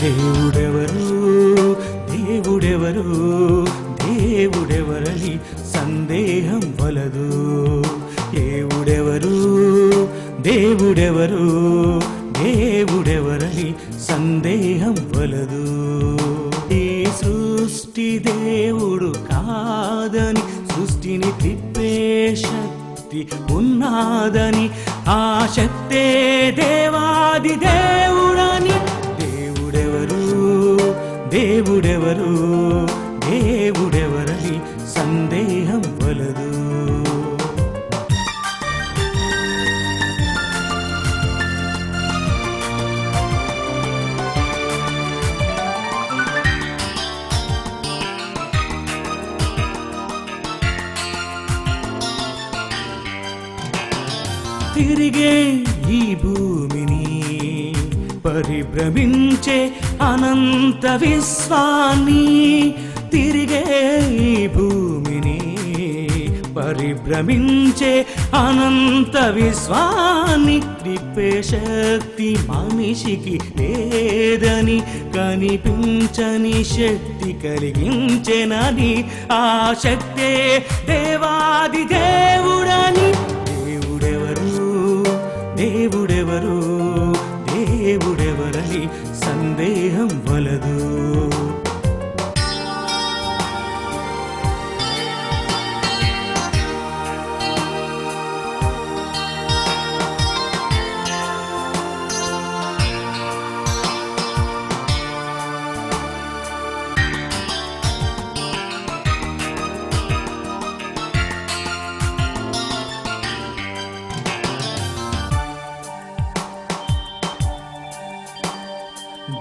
దేవుడెవరు దేవుడెవరు దేవుడెవరని సందేహం వలదు. దేవుడెవరు దేవుడెవరు దేవుడెవరని సందేహం వలదు. ఈ సృష్టి దేవుడు కాదని, సృష్టిని తిప్పే శక్తి ఉన్నాదని, ఆ శక్తే దేవాది దేవుడని. దేవుడెవరు దేవుడెవరు దేవుడెవరని సందేహం వలదు. తిరిగే ఈ భూమిని పరిభ్రమించే అనంత విశ్వాన్ని, తిరిగే ఈ భూమిని పరిభ్రమించే అనంత విశ్వాన్ని తిప్పే శక్తి మనిషికి లేదని, కనిపించని శక్తి కలిగించెనని, ఆ శక్తే దేవాది దేవుడని. దేవుడెవరు దేవుడెవరని సందేహం వలదు.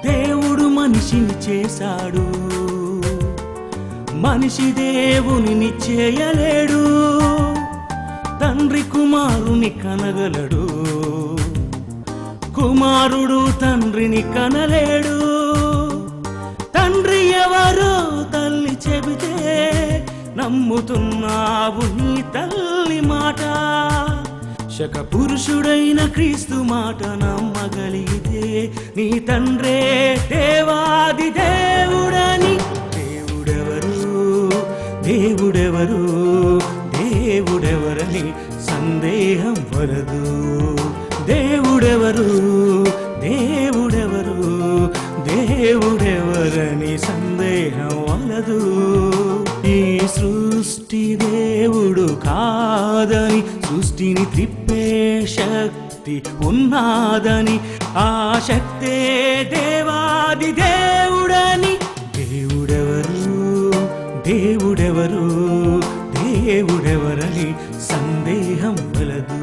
దేవుడు మనిషిని చేశాడు, మనిషి దేవునిని చేయలేడు. తండ్రి కుమారుని కనగలడు, కుమారుడు తండ్రిని కనలేడు. తండ్రి ఎవరో తల్లి చెబితే నమ్ముతున్నావు నీ తల్లి మాట. శక పురుషుడైన క్రీస్తు మాట నమ్మగలిగితే నీ తండ్రే దేవాది దేవుడని. దేవుడెవరు దేవుడెవరు దేవుడెవరని సందేహం వలదు. దేవుడెవరు దేవుడెవరు దేవుడెవరని సందేహం వలదు. ఈ సృష్టి దేవుడు కాదని, సృష్టిని తిప్పే శక్తి ఉన్నాదని, ఆ శక్తే దేవాది దేవుడని. దేవుడెవరు దేవుడెవరు దేవుడెవరని సందేహం వలదు.